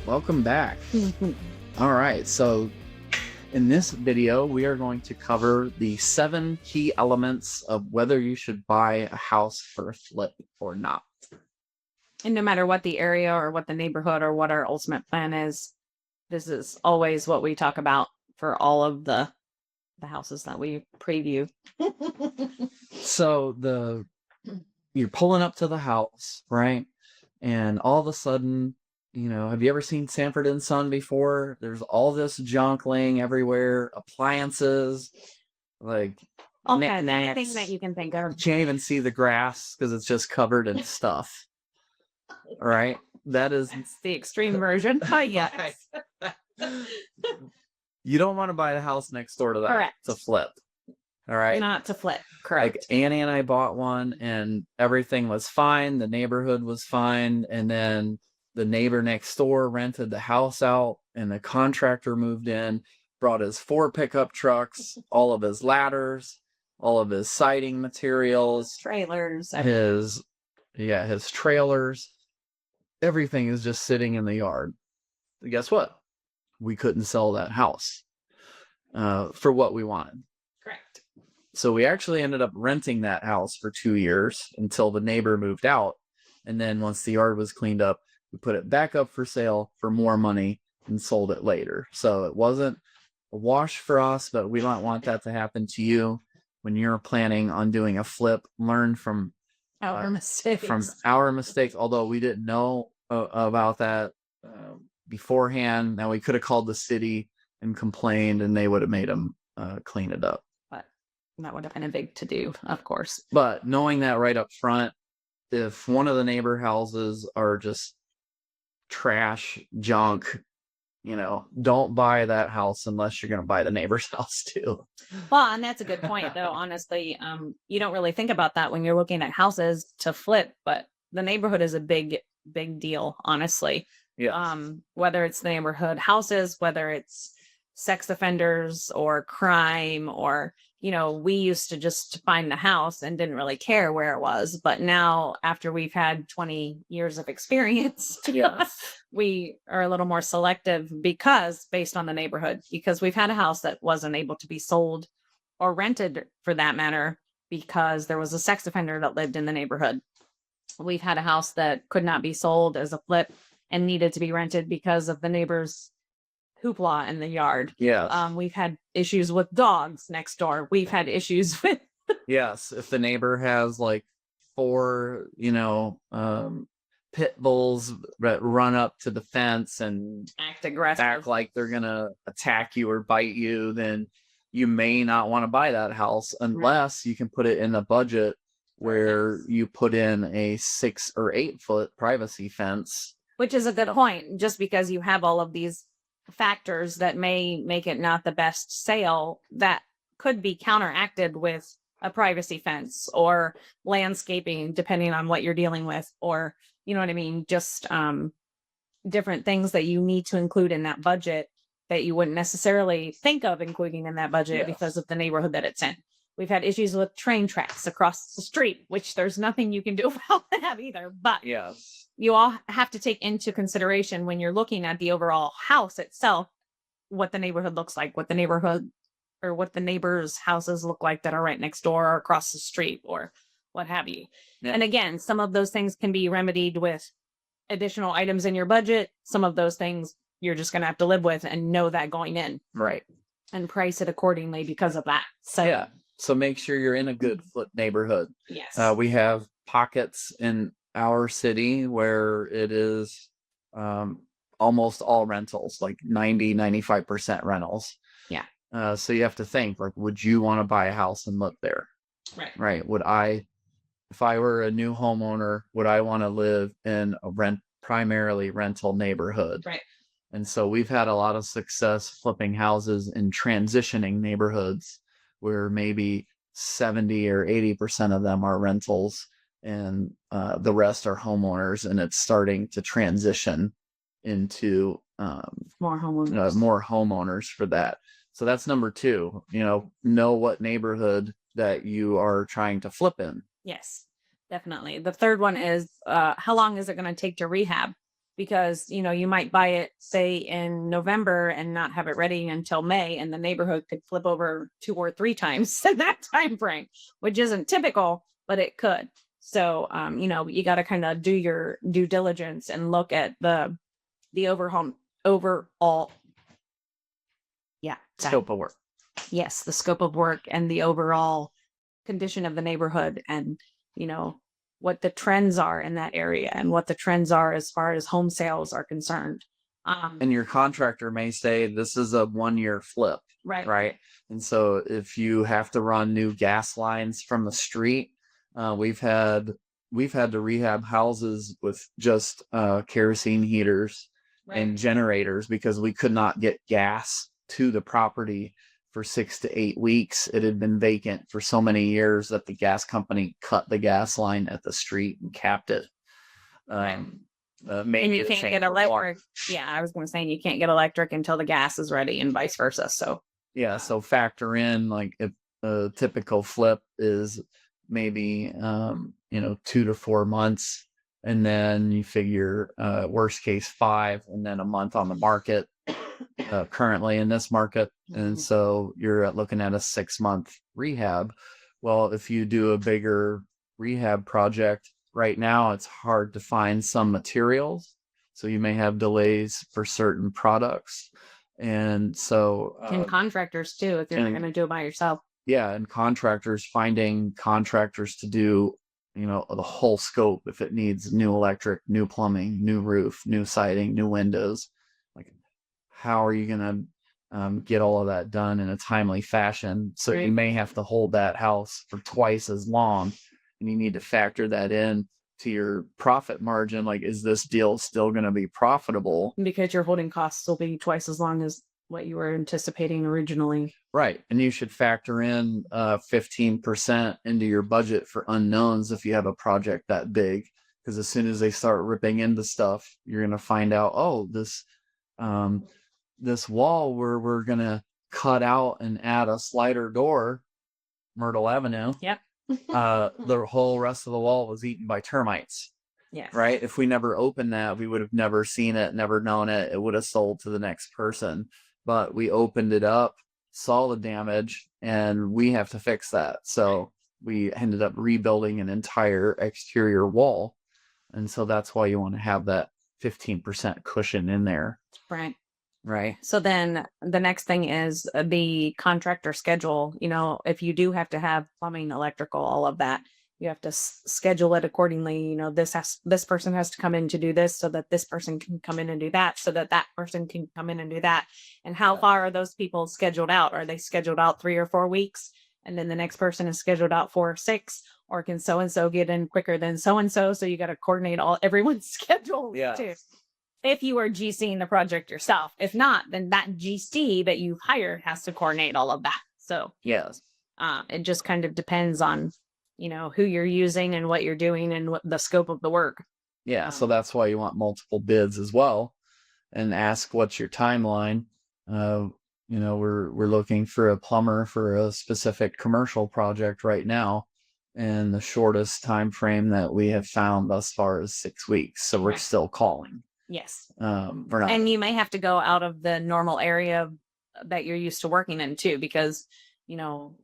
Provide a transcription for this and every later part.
Welcome back. All right, so in this video, we are going to cover the 7 key elements of whether you should buy a house for a flip or not. And no matter what the area or what the neighborhood or what our ultimate plan is, this is always what we talk about for all of the houses that we preview. So you're pulling up to the house, right? And all of a sudden, have you ever seen Sanford and Son before? There's all this junk laying everywhere, appliances, like All kinds of knickknacks. things that you can think of. You can't even see the grass because it's just covered in stuff. All right, that's the extreme version. Yes. You don't want to buy the house next door to that. Correct. To flip. All right. Not to flip. Correct. Like Annie and I bought one and everything was fine. The neighborhood was fine. And then the neighbor next door rented the house out and the contractor moved in, brought his 4 pickup trucks, all of his ladders, all of his siding materials, trailers, his trailers. Everything is just sitting in the yard. Guess what? We couldn't sell that house for what we wanted. Correct. So we actually ended up renting that house for 2 years until the neighbor moved out. And then once the yard was cleaned up, we put it back up for sale for more money and sold it later. So it wasn't a wash for us, but we don't want that to happen to you. When you're planning on doing a flip, learn from our mistakes. Although we didn't know about that beforehand. Now we could have called the city and complained and they would have made them clean it up. But that would have been a big to-do, of course. But knowing that right up front, if one of the neighbor houses are just trash, junk, don't buy that house unless you're going to buy the neighbor's house too. Well, and that's a good point, though. Honestly, you don't really think about that when you're looking at houses to flip, but the neighborhood is a big deal, honestly. Yeah. Whether it's the neighborhood houses, whether it's sex offenders or crime, or we used to just find the house and didn't really care where it was, but now after we've had 20 years of experience, yes. we are a little more selective based on the neighborhood, because we've had a house that wasn't able to be sold or rented for that matter because there was a sex offender that lived in the neighborhood. We've had a house that could not be sold as a flip and needed to be rented because of the neighbor's hoopla in the yard. Yeah. We've had issues with dogs next door. We've had issues with yes, if the neighbor has like 4, pit bulls that run up to the fence and act aggressive, act like they're gonna attack you or bite you, then you may not want to buy that house unless you can put it in a budget where you put in a 6 or 8 foot privacy fence. Which is a good point, just because you have all of these factors that may make it not the best sale that could be counteracted with a privacy fence or landscaping, depending on what you're dealing with, or you know what I mean, just different things that you need to include in that budget that you wouldn't necessarily think of including in that budget because of the neighborhood that it's in. We've had issues with train tracks across the street, which there's nothing you can do about that either. But you all have to take into consideration when you're looking at the overall house itself, what the neighborhood looks like, what the neighborhood or what the neighbors' houses look like that are right next door or across the street or what have you. Yeah. And again, some of those things can be remedied with additional items in your budget. Some of those things you're just going to have to live with and know that going in. Right. And price it accordingly because of that. So yeah. So make sure you're in a good flip neighborhood. Yes. We have pockets in our city where it is almost all rentals, like 90-95% rentals. Yeah. So you have to think, like, would you want to buy a house and live there? Right. If I were a new homeowner, would I want to live in a primarily rental neighborhood? Right. And so we've had a lot of success flipping houses in transitioning neighborhoods where maybe 70 or 80% of them are rentals and the rest are homeowners, and it's starting to transition into more homeowners for that. So that's number 2, know what neighborhood that you are trying to flip in. Yes, definitely. The third one is how long is it going to take to rehab? because you might buy it say in November and not have it ready until May, and the neighborhood could flip over 2 or 3 times in that time frame, which isn't typical, but it could. So you got to kind of do your due diligence and look at the overall yeah Scope of work. yes, the scope of work and the overall condition of the neighborhood, and what the trends are in that area and what the trends are as far as home sales are concerned. And your contractor may say this is a 1-year flip, right? And so if you have to run new gas lines from the street, we've had to rehab houses with just kerosene heaters and generators because we could not get gas to the property for 6 to 8 weeks. It had been vacant for so many years that the gas company cut the gas line at the street and capped it. And you can't get electric. Yeah, I was going to say you can't get electric until the gas is ready, and vice versa. So yeah, so factor in like if a typical flip is maybe 2 to 4 months, and then you figure worst case 5, and then a month on the market currently in this market, and so you're looking at a 6-month rehab. Well, if you do a bigger rehab project right now, it's hard to find some materials, so you may have delays for certain products, and so and contractors too, if you're not going to do it by yourself. Yeah, and contractors, finding contractors to do the whole scope. If it needs new electric, new plumbing, new roof, new siding, new windows, like how are you going to get all of that done in a timely fashion? So you may have to hold that house for twice as long, and you need to factor that in to your profit margin. Like, is this deal still going to be profitable? Because your holding costs will be twice as long as what you were anticipating originally. Right. And you should factor in 15% into your budget for unknowns if you have a project that big. Because as soon as they start ripping into stuff, you're going to find out, oh, this wall where we're going to cut out and add a slider door, Myrtle Avenue. Yep. The whole rest of the wall was eaten by termites. Yes. Right. If we never opened that, we would have never seen it, never known it. It would have sold to the next person. But we opened it up, saw the damage, and we have to fix that. So we ended up rebuilding an entire exterior wall. And so that's why you want to have that 15% cushion in there. Right. Right. So then the next thing is the contractor schedule. If you do have to have plumbing, electrical, all of that, you have to schedule it accordingly. This person has to come in to do this, so that this person can come in and do that, so that that person can come in and do that. And how far are those people scheduled out? Are they scheduled out 3 or 4 weeks, and then the next person is scheduled out 4 or 6? Or can so-and-so get in quicker than so-and-so? So you got to coordinate everyone's schedule too. If you are GCing the project yourself. If not, then that GC that you hired has to coordinate all of that. So yes, it just kind of depends on who you're using and what you're doing and what the scope of the work. Yeah, so that's why you want multiple bids as well, and ask what's your timeline. We're looking for a plumber for a specific commercial project right now, and the shortest time frame that we have found thus far is 6 weeks. So we're still calling. Yes. We're not. And you may have to go out of the normal area that you're used to working in too, because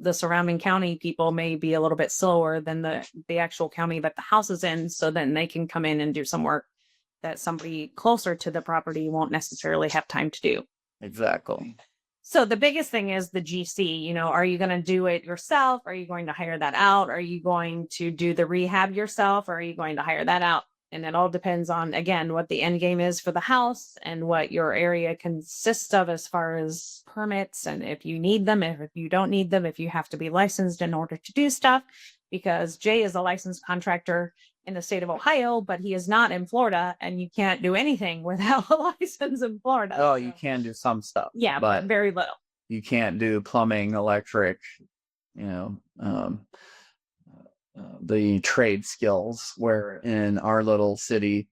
the surrounding county people may be a little bit slower than the actual county that the house is in. So then they can come in and do some work that somebody closer to the property won't necessarily have time to do. Exactly. So the biggest thing is the GC. Are you going to do it yourself? Are you going to hire that out? Are you going to do the rehab yourself? Or are you going to hire that out? And it all depends on, again, what the end game is for the house and what your area consists of as far as permits, and if you need them, if you don't need them, if you have to be licensed in order to do stuff. Because Jay is a licensed contractor in the state of Ohio, but he is not in Florida, and you can't do anything without a license in Florida. Oh, you can do some stuff. Yeah, but very little. You can't do plumbing, electric, the trade skills, where in our little city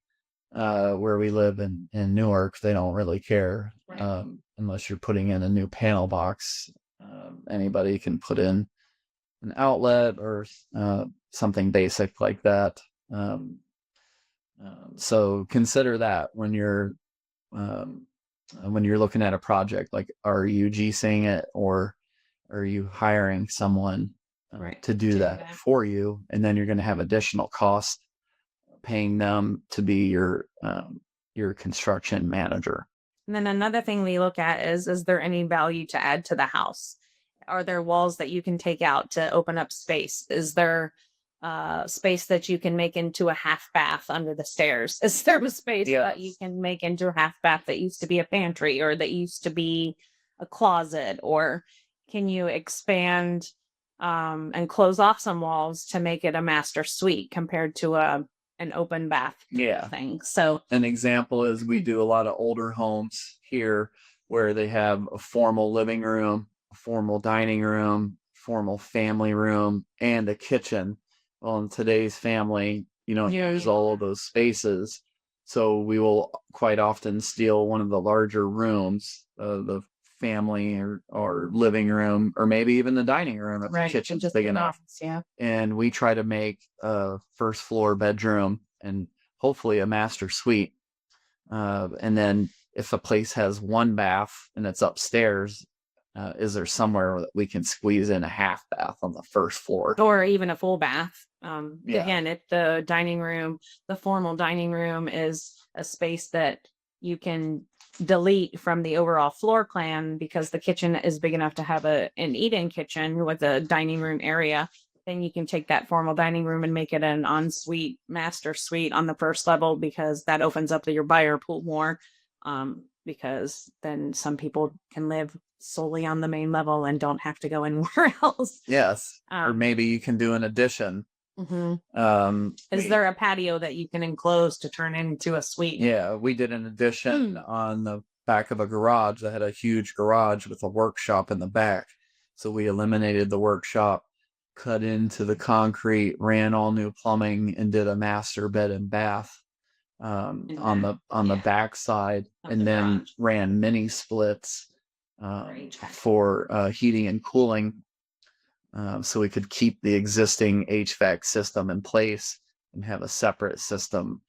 where we live in Newark, they don't really care. Unless you're putting in a new panel box. Anybody can put in an outlet or something basic like that. So consider that um, when you're looking at a project. Like, are you GCing it, or are you hiring someone to do that for you? And then you're going to have additional costs paying them to be your construction manager. And then another thing we look at is there any value to add to the house? Are there walls that you can take out to open up space? Is there space that you can make into a half bath under the stairs? Is there a space that you can make into a half bath that used to be a pantry, or that used to be a closet? Or can you expand and close off some walls to make it a master suite compared to an open bath thing? So an example is we do a lot of older homes here where they have a formal living room, a formal dining room, formal family room, and a kitchen. Well, in today's family, you don't use all of those spaces. So we will quite often steal one of the larger rooms, the family or living room, or maybe even the dining room if the kitchen's big enough. And we try to make a first floor bedroom and hopefully a master suite. And then if a place has one bath and it's upstairs, is there somewhere that we can squeeze in a half bath on the first floor? Or even a full bath. Again, if the dining room, the formal dining room, is a space that you can delete from the overall floor plan because the kitchen is big enough to have an eat-in kitchen with a dining room area, then you can take that formal dining room and make it an ensuite master suite on the first level, because that opens up your buyer pool more. Because then some people can live solely on the main level and don't have to go anywhere else. Yes. Or maybe you can do an addition. Is there a patio that you can enclose to turn into a suite? Yeah, we did an addition on the back of a garage that had a huge garage with a workshop in the back. So we eliminated the workshop, cut into the concrete, ran all new plumbing, and did a master bed and bath on the back side, and then ran mini splits for heating and cooling, so we could keep the existing HVAC system in place and have a separate system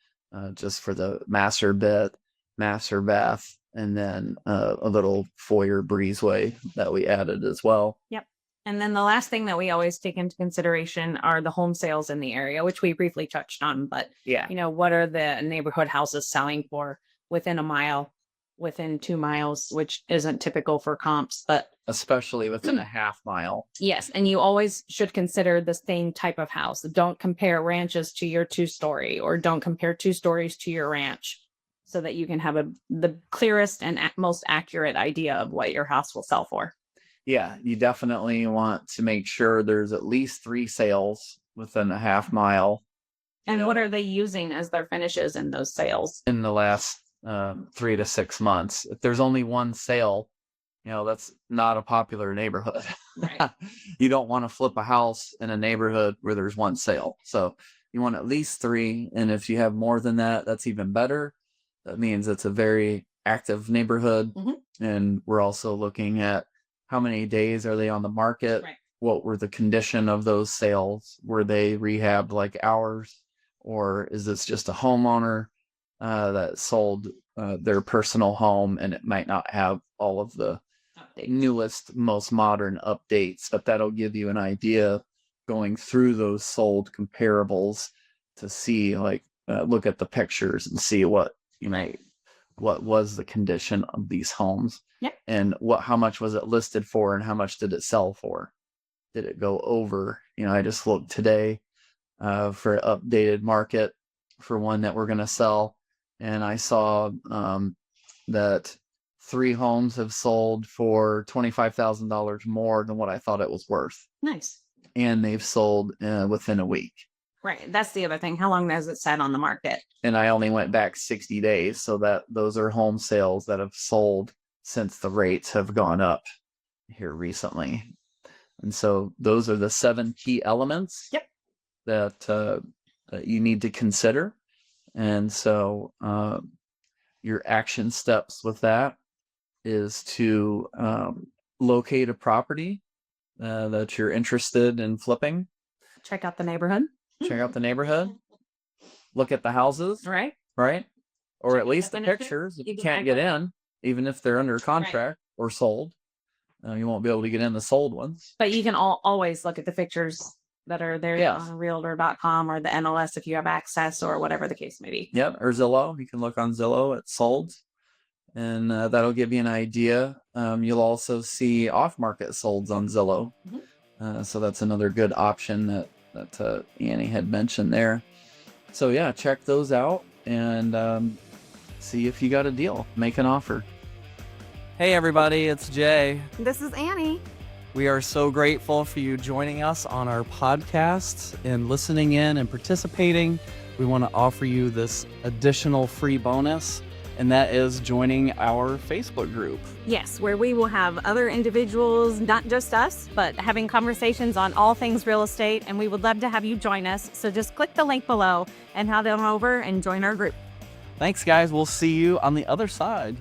just for the master bed, master bath, and then a little foyer breezeway that we added as well. Yep. And then the last thing that we always take into consideration are the home sales in the area, which we briefly touched on. But what are the neighborhood houses selling for within a mile, within 2 miles, which isn't typical for comps, but especially within a half mile. Yes. And you always should consider the same type of house. Don't compare ranches to your 2-story, or don't compare 2 stories to your ranch, so that you can have the clearest and most accurate idea of what your house will sell for. Yeah, you definitely want to make sure there's at least 3 sales within a half mile. And what are they using as their finishes in those sales? In the last 3 to 6 months. If there's only one sale, that's not a popular neighborhood. Right. You don't want to flip a house in a neighborhood where there's one sale. So you want at least 3. And if you have more than that, that's even better. That means it's a very active neighborhood. And we're also looking at how many days are they on the market? Right. What were the condition of those sales? Were they rehabbed like ours? Or is this just a homeowner that sold their personal home, and it might not have all of the newest, most modern updates, but that'll give you an idea going through those sold comparables to see, look at the pictures and see what was the condition of these homes. And how much was it listed for, and how much did it sell for? Did it go over? I just looked today for updated market for one that we're going to sell, and I saw that 3 homes have sold for $25,000 more than what I thought it was worth. Nice. And they've sold within a week. Right. That's the other thing. How long has it sat on the market? And I only went back 60 days. So those are home sales that have sold since the rates have gone up here recently. And so those are the 7 key elements that you need to consider. And so your action steps with that is to locate a property that you're interested in flipping. Check out the neighborhood. look at the houses, Right. right? Or Check at the least the definition, pictures. If you even can't back get in, even if they're under contract or sold, you won't be able to get in the sold ones. But you can always look at the pictures that are there Yes. on realtor.com or the MLS if you have access or whatever the case may be. Yep, or Zillow. You can look on Zillow at sold, and that'll give you an idea. You'll also see off-market solds on Zillow. So that's another good option that Annie had mentioned there. So yeah, check those out and see if you got a deal. Make an offer. Hey everybody, it's Jay. This is Annie. We are so grateful for you joining us on our podcast and listening in and participating. We want to offer you this additional free bonus, and that is joining our Facebook group. Yes, where we will have other individuals, not just us, but having conversations on all things real estate, and we would love to have you join us. So just click the link below and head on over and join our group. Thanks guys, we'll see you on the other side.